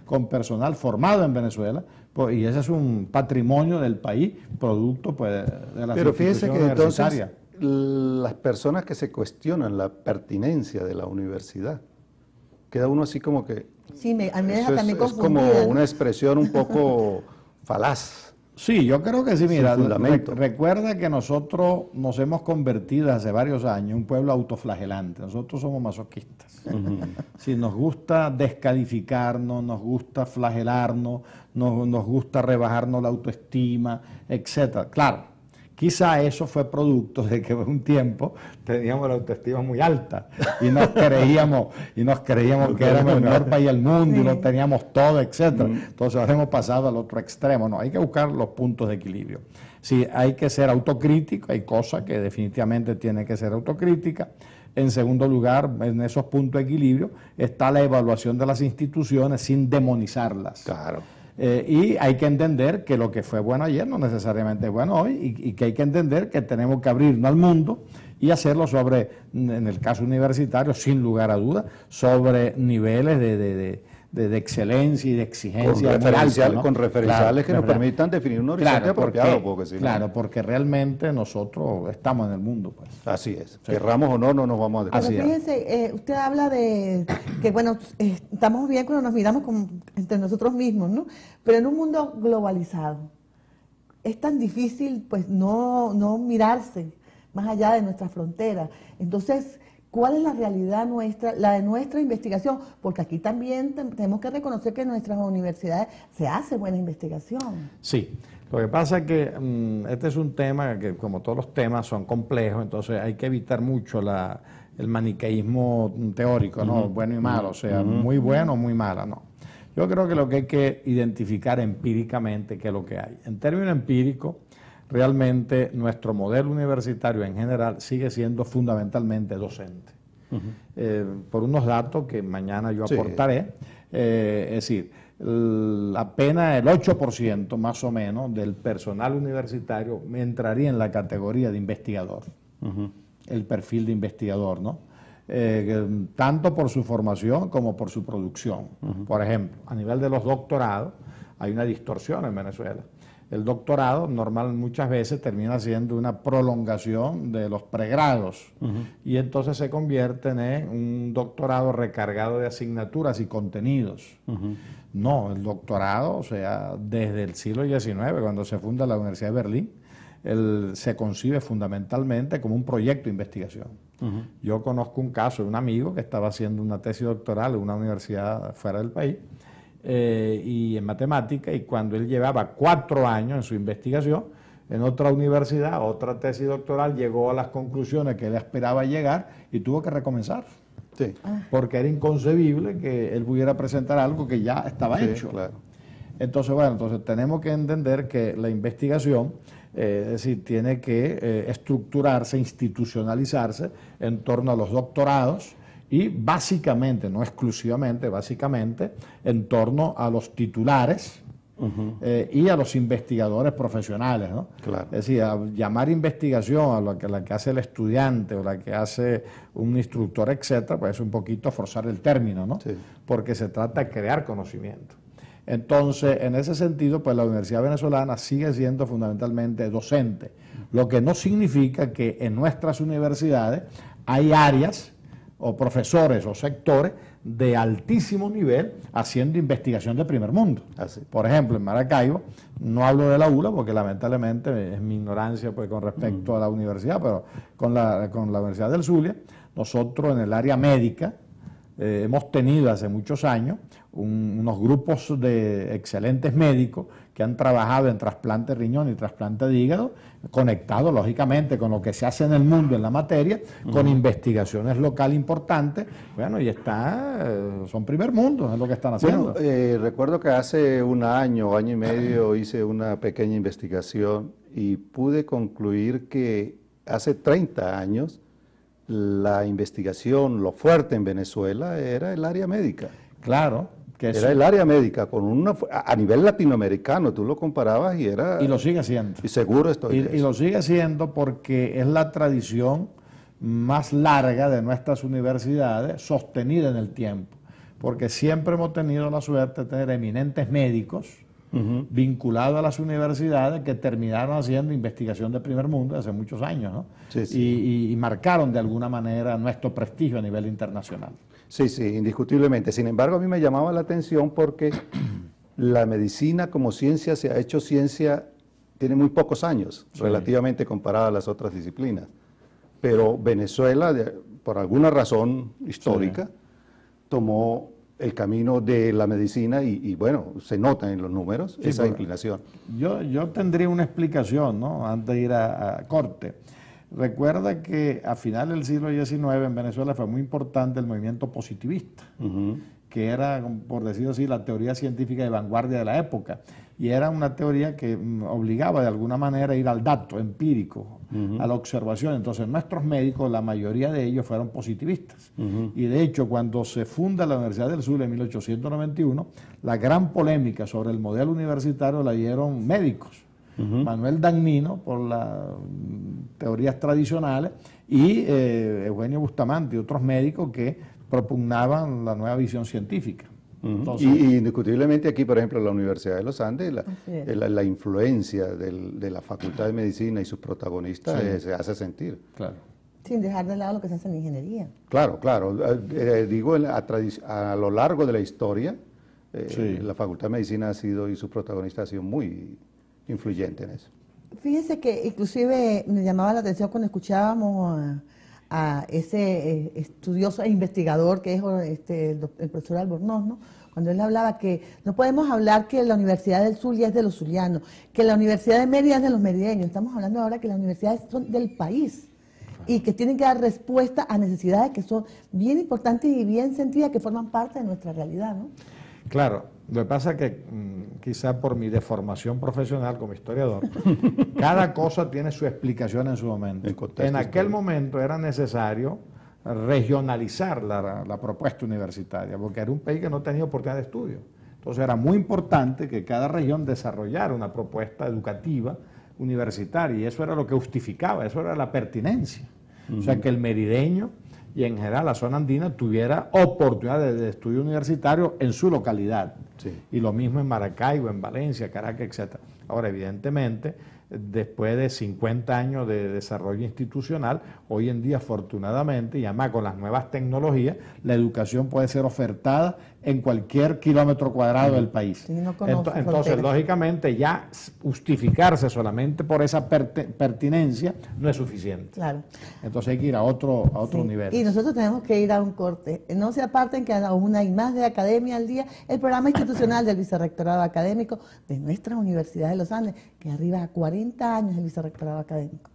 con personal formado en Venezuela, pues, y ese es un patrimonio del país, producto pues, de la Pero fíjese que entonces universitaria. las personas que se cuestionan la pertinencia de la universidad, queda uno así como que Sí, a mí me deja eso también es como confundida, ¿no? una expresión un poco falaz. Sí, yo creo que sí, Sin mira, fundamento. recuerda que nosotros nos hemos convertido hace varios años en un pueblo autoflagelante, nosotros somos masoquistas. Sí, nos gusta descalificarnos, nos gusta flagelarnos, nos gusta rebajarnos la autoestima, etcétera. Claro, quizá eso fue producto de que un tiempo teníamos la autoestima muy alta y nos creíamos que éramos el mejor país del mundo y lo teníamos todo, etcétera. Entonces ahora hemos pasado al otro extremo. No, hay que buscar los puntos de equilibrio. Sí, hay que ser autocrítico, hay cosas que definitivamente tienen que ser autocríticas. En segundo lugar, en esos puntos de equilibrio está la evaluación de las instituciones sin demonizarlas. Claro. Y hay que entender que lo que fue bueno ayer no necesariamente es bueno hoy y que hay que entender que tenemos que abrirnos al mundo y hacerlo sobre, en el caso universitario, sin lugar a dudas, sobre niveles de excelencia y de exigencia muy alta, ¿no? Con referenciales que nos permitan definir un horizonte apropiado. Porque realmente nosotros estamos en el mundo. Pues. Así es. Sí. Querramos o no, no nos vamos a dejar. Pero fíjense, usted habla de que, bueno, estamos bien cuando nos miramos entre nosotros mismos, ¿no? Pero en un mundo globalizado, es tan difícil, pues, no mirarse más allá de nuestras fronteras. Entonces, ¿cuál es la realidad nuestra, la de nuestra investigación? Porque aquí también tenemos que reconocer que en nuestras universidades se hace buena investigación. Sí, lo que pasa es que este es un tema que, como todos los temas, son complejos, entonces hay que evitar mucho el maniqueísmo teórico, ¿no? Bueno y malo, o sea, muy bueno o muy mala, no. Yo creo que lo que hay que identificar empíricamente qué es lo que hay. En términos empíricos, realmente nuestro modelo universitario en general sigue siendo fundamentalmente docente. Por unos datos que mañana yo aportaré, es decir, apenas el 8% más o menos del personal universitario entraría en la categoría de investigador, el perfil de investigador, ¿no? Tanto por su formación como por su producción. Por ejemplo, a nivel de los doctorados, hay una distorsión en Venezuela. El doctorado normal muchas veces termina siendo una prolongación de los pregrados y entonces se convierten en un doctorado recargado de asignaturas y contenidos. No, el doctorado, o sea, desde el siglo XIX, cuando se funda la Universidad de Berlín, se concibe fundamentalmente como un proyecto de investigación. Yo conozco un caso de un amigo que estaba haciendo una tesis doctoral en una universidad fuera del país, y en matemática, y cuando él llevaba 4 años en su investigación, en otra universidad, otra tesis doctoral, llegó a las conclusiones que él esperaba llegar y tuvo que recomenzar. Sí. Porque era inconcebible que él pudiera presentar algo que ya estaba hecho. Claro. Entonces, bueno, tenemos que entender que la investigación, es decir, tiene que estructurarse, institucionalizarse en torno a los doctorados, y básicamente, no exclusivamente, básicamente en torno a los titulares y a los investigadores profesionales, ¿no? Claro. Es decir, a llamar investigación a la que hace el estudiante o la que hace un instructor, etcétera, pues es un poquito forzar el término, ¿no? Sí. Porque se trata de crear conocimiento. Entonces, en ese sentido, pues la Universidad Venezolana sigue siendo fundamentalmente docente, lo que no significa que en nuestras universidades hay áreas o profesores o sectores de altísimo nivel haciendo investigación de primer mundo. Por ejemplo, en Maracaibo, no hablo de la ULA porque lamentablemente es mi ignorancia pues, con respecto a la universidad, pero con la Universidad del Zulia, nosotros en el área médica hemos tenido hace muchos años unos grupos de excelentes médicos que han trabajado en trasplante de riñón y trasplante de hígado, conectados lógicamente con lo que se hace en el mundo en la materia, con investigaciones locales importantes, bueno, y son primer mundo, es lo que están haciendo. Bueno, recuerdo que hace un año y medio hice una pequeña investigación y pude concluir que hace 30 años la investigación, lo fuerte en Venezuela era el área médica. Claro. Era el área médica, a nivel latinoamericano, tú lo comparabas y era... Y lo sigue haciendo. Y seguro estoy de eso. Y lo sigue haciendo porque es la tradición más larga de nuestras universidades, sostenida en el tiempo. porque siempre hemos tenido la suerte de tener eminentes médicos vinculados a las universidades que terminaron haciendo investigación de primer mundo hace muchos años, ¿no? Sí, sí. Y marcaron de alguna manera nuestro prestigio a nivel internacional. Sí, sí, indiscutiblemente. Sin embargo, a mí me llamaba la atención porque la medicina como ciencia se ha hecho ciencia, tiene muy pocos años, relativamente comparada a las otras disciplinas. Pero Venezuela, por alguna razón histórica, tomó el camino de la medicina y bueno, se nota en los números esa inclinación. Yo tendría una explicación, ¿no? Antes de ir a corte. Recuerda que a finales del siglo XIX en Venezuela fue muy importante el movimiento positivista, que era, por decirlo así, la teoría científica de vanguardia de la época. Y era una teoría que obligaba de alguna manera a ir al dato empírico, a la observación. Entonces nuestros médicos, la mayoría de ellos fueron positivistas. Y de hecho, cuando se funda la Universidad del Sur en 1891, la gran polémica sobre el modelo universitario la dieron médicos. Manuel Dagnino, por las teorías tradicionales, y Eugenio Bustamante y otros médicos que propugnaban la nueva visión científica. Entonces, y indiscutiblemente aquí, por ejemplo, en la Universidad de los Andes, la influencia de la Facultad de Medicina y sus protagonistas se hace sentir. Claro. Sin dejar de lado lo que se hace en ingeniería. Claro, claro. Digo, a lo largo de la historia, la Facultad de Medicina ha sido, y sus protagonistas, ha sido muy influyente en eso. Fíjense que inclusive me llamaba la atención cuando escuchábamos a ese estudioso e investigador que es el profesor Albornoz, ¿no? Cuando él hablaba que no podemos hablar que la Universidad del Zulia es de los zulianos, que la Universidad de Mérida es de los merideños. Estamos hablando ahora que las universidades son del país y que tienen que dar respuesta a necesidades que son bien importantes y bien sentidas, que forman parte de nuestra realidad, ¿no? Claro, lo que pasa es que quizá por mi deformación profesional como historiador, cada cosa tiene su explicación en su momento. En aquel momento era necesario regionalizar la propuesta universitaria, porque era un país que no tenía oportunidad de estudio. Entonces era muy importante que cada región desarrollara una propuesta educativa universitaria, y eso era lo que justificaba, eso era la pertinencia. O sea, que el merideño y en general la zona andina tuviera oportunidad de estudio universitario en su localidad. Y lo mismo en Maracaibo, en Valencia, Caracas, etc. Ahora, evidentemente, después de 50 años de desarrollo institucional, hoy en día, afortunadamente, y además con las nuevas tecnologías, la educación puede ser ofertada en cualquier kilómetro cuadrado del país. Sí, no entonces, lógicamente, ya justificarse solamente por esa pertinencia no es suficiente. Claro. Entonces hay que ir a otro nivel. Y nosotros tenemos que ir a un corte. No se aparten que a una y más de Academia al Día, el programa institucional del Vicerrectorado Académico de nuestra Universidad de los Andes, que arriba a 40 años el Vicerrectorado Académico.